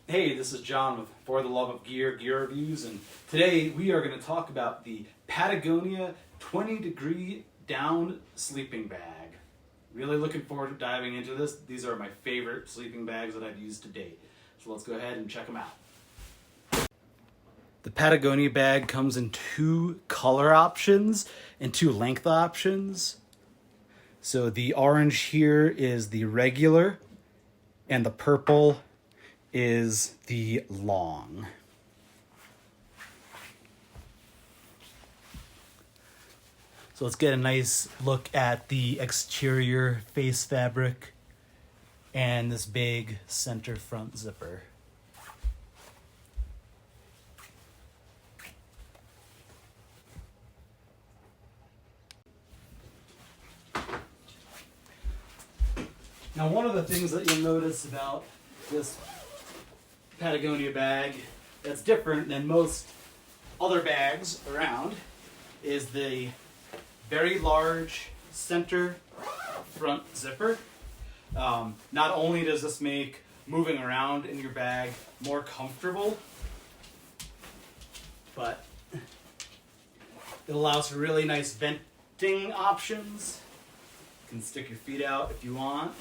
Hey, this is John with For the Love of Gear Reviews, and today we are going to talk about the Patagonia 20-degree Down Sleeping Bag. Really looking forward to diving into this. These are my favorite sleeping bags that I've used to date. So let's go ahead and check them out. The Patagonia bag comes in two color options and two length options. So the orange here is the regular, and the purple is the long. So let's get a nice look at the exterior face fabric and this big center front zipper. Now, one of the things that you'll notice about this Patagonia bag that's different than most other bags around is the very large center front zipper. Not only does this make moving around in your bag more comfortable, but it allows for really nice venting options. You can stick your feet out if you want.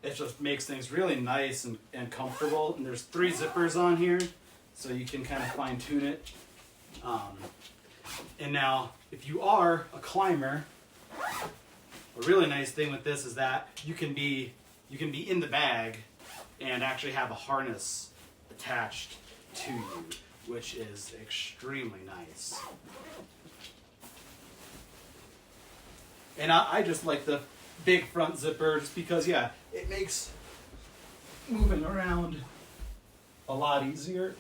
It just makes things really nice and comfortable. And there's 3 zippers on here, so you can kind of fine tune it. And now, if you are a climber, a really nice thing with this is that you can be in the bag and actually have a harness attached to you, which is extremely nice. And I just like the big front zipper just because, yeah, it makes moving around a lot easier.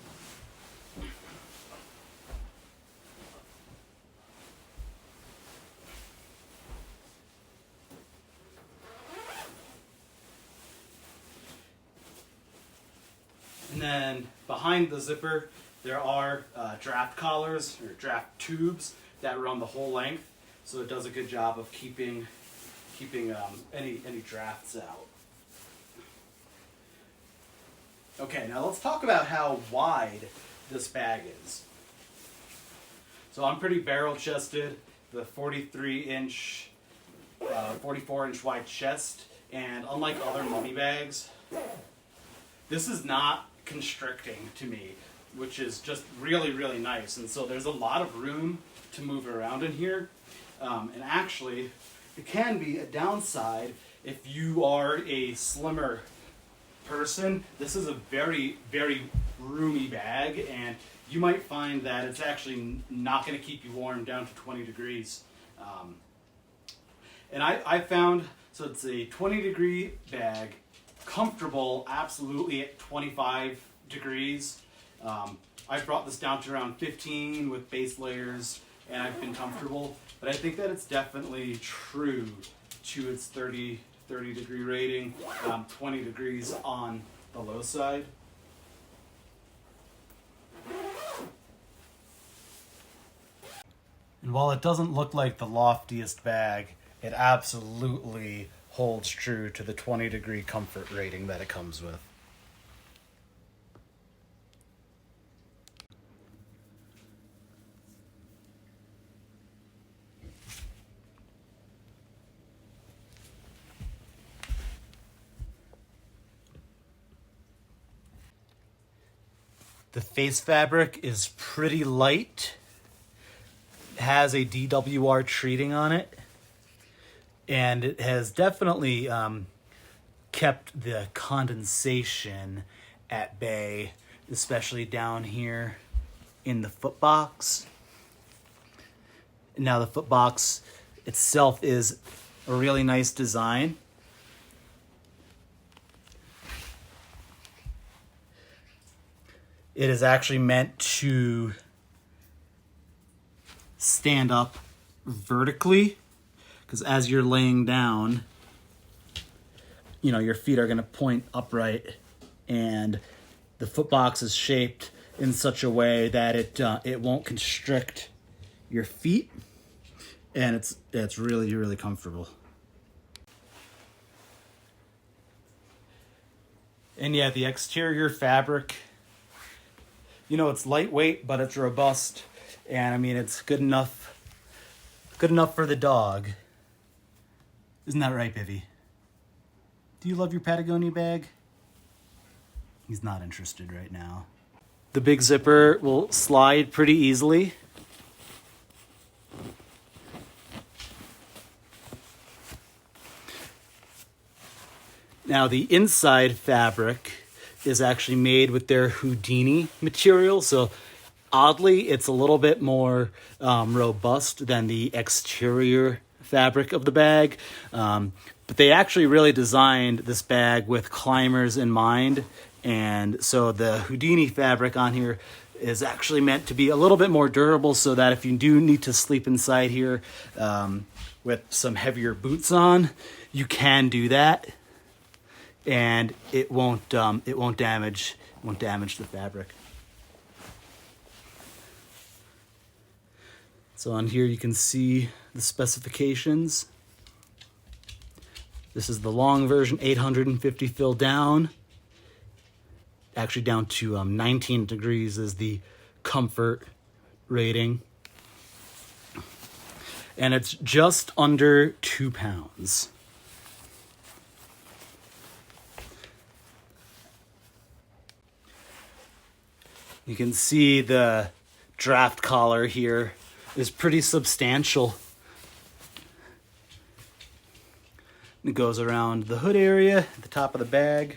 And then behind the zipper, there are draft collars or draft tubes that run the whole length. So it does a good job of keeping any drafts out. Okay, now let's talk about how wide this bag is. So I'm pretty barrel chested, the 43-inch, 44-inch wide chest, and unlike other money bags, this is not constricting to me, which is just really, really nice. And so there's a lot of room to move around in here. And actually, it can be a downside if you are a slimmer person. This is a very, very roomy bag, and you might find that it's actually not going to keep you warm down to 20 degrees. And I found, so it's a 20-degree bag, comfortable absolutely at 25 degrees. I brought this down to around 15 with base layers, and I've been comfortable. But I think that it's definitely true to its 30 degree rating, 20 degrees on the low side. And while it doesn't look like the loftiest bag, it absolutely holds true to the 20 degree comfort rating that it comes with. The face fabric is pretty light. It has a DWR treating on it. And it has definitely kept the condensation at bay, especially down here in the footbox. Now the footbox itself is a really nice design. It is actually meant to stand up vertically, because as you're laying down, your feet are going to point upright, and the footbox is shaped in such a way that it won't constrict your feet, and it's really, really comfortable. And yeah, the exterior fabric, you know, it's lightweight, but it's robust. And I mean, it's good enough for the dog. Isn't that right, Bivy? Do you love your Patagonia bag? He's not interested right now. The big zipper will slide pretty easily. Now the inside fabric is actually made with their Houdini material, so oddly it's a little bit more robust than the exterior fabric of the bag. But they actually really designed this bag with climbers in mind, and so the Houdini fabric on here is actually meant to be a little bit more durable, so that if you do need to sleep inside here with some heavier boots on, you can do that. And it won't damage the fabric. So on here you can see the specifications. This is the long version, 850 fill down. Actually down to 19 degrees is the comfort rating. And it's just under 2 pounds. You can see the draft collar here is pretty substantial. It goes around the hood area at the top of the bag.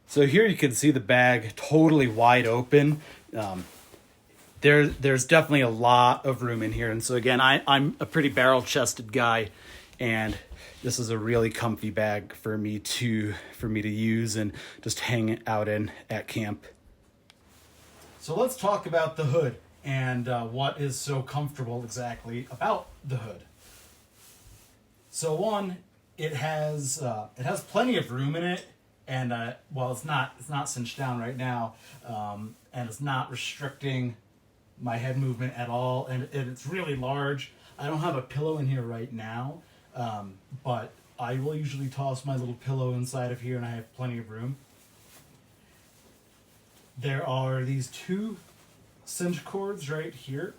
So here you can see the bag totally wide open. There's definitely a lot of room in here. And so again, I'm a pretty barrel-chested guy, and this is a really comfy bag for me to use and just hang out in at camp. So let's talk about the hood and what is so comfortable exactly about the hood. So one, it has plenty of room in it, and well, it's not cinched down right now, and it's not restricting my head movement at all, and it's really large. I don't have a pillow in here right now. But I will usually toss my little pillow inside of here, and I have plenty of room. There are these 2 cinch cords right here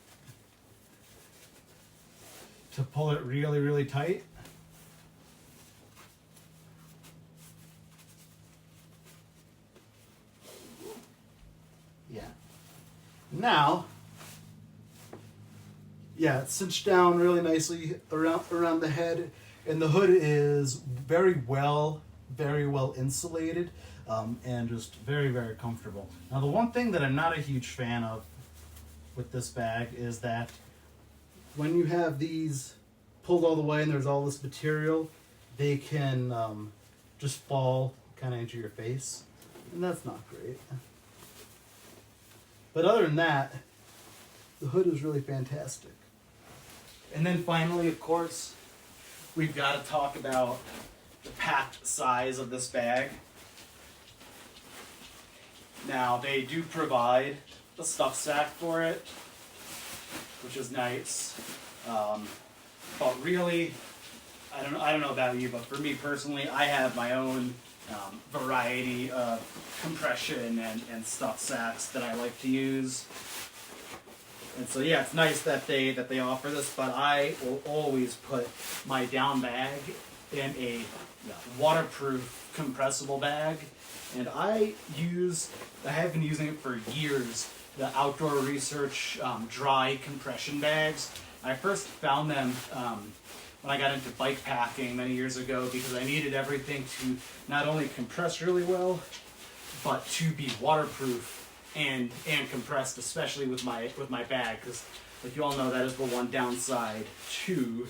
to pull it really, really tight. Yeah. Now, yeah, it's cinched down really nicely around the head, and the hood is very well insulated, and just very, very comfortable. Now, the one thing that I'm not a huge fan of with this bag is that when you have these pulled all the way and there's all this material, they can just fall kind of into your face, and that's not great. But other than that, the hood is really fantastic. And then finally, of course, we've got to talk about the packed size of this bag. Now, they do provide a stuff sack for it, which is nice. But really, I don't know about you, but for me personally, I have my own variety of compression and stuff sacks that I like to use. And so yeah, it's nice that they offer this, but I will always put my down bag in a waterproof compressible bag. And I have been using it for years, the Outdoor Research dry compression bags. I first found them when I got into bike packing many years ago, because I needed everything to not only compress really well, but to be waterproof and compressed, especially with my bag, because like you all know, that is the one downside to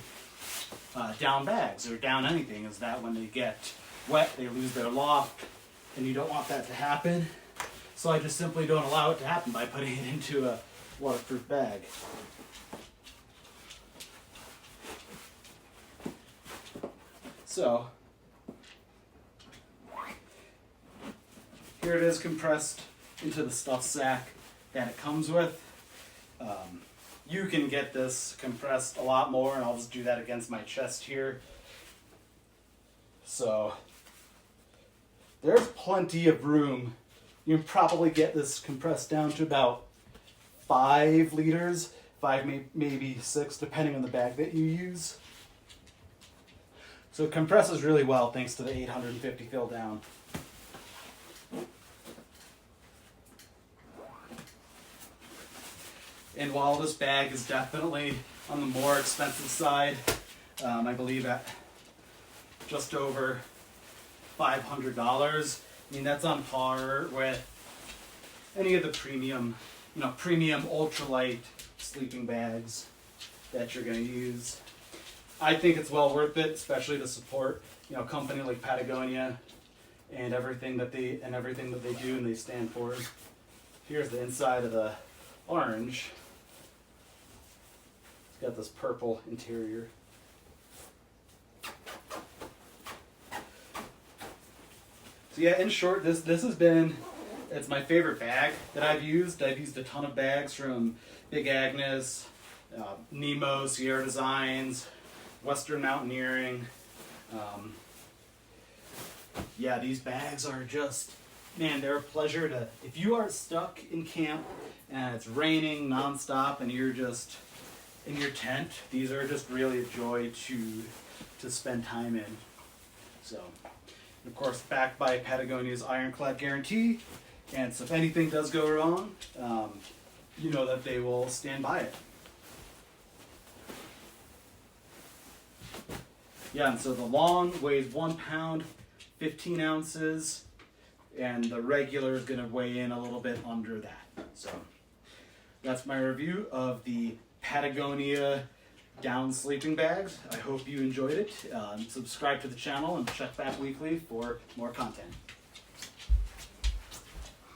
down bags or down anything, is that when they get wet, they lose their loft, and you don't want that to happen. So I just simply don't allow it to happen by putting it into a waterproof bag. So here it is, compressed into the stuff sack that it comes with. You can get this compressed a lot more, and I'll just do that against my chest here. So there's plenty of room. You can probably get this compressed down to about 5 liters, maybe 6, depending on the bag that you use. So it compresses really well thanks to the 850 fill down. And while this bag is definitely on the more expensive side, I believe at just over $500, I mean, that's on par with any of the premium ultralight sleeping bags that you're going to use. I think it's well worth it, especially to support, a company like Patagonia and everything that they do and they stand for. Here's the inside of the orange. It's got this purple interior. So yeah, in short, this has been, it's my favorite bag that I've used. I've used a ton of bags from Big Agnes, Nemo, Sierra Designs, Western Mountaineering. Yeah, these bags are just, man, they're a pleasure to, if you are stuck in camp and it's raining nonstop and you're just in your tent, these are just really a joy to spend time in. So, of course, backed by Patagonia's ironclad guarantee, and so if anything does go wrong, you know that they will stand by it. Yeah, and so the long weighs 1 pound, 15 ounces, and the regular is going to weigh in a little bit under that. So that's my review of the Patagonia Down Sleeping Bags. I hope you enjoyed it. Subscribe to the channel and check back weekly for more content.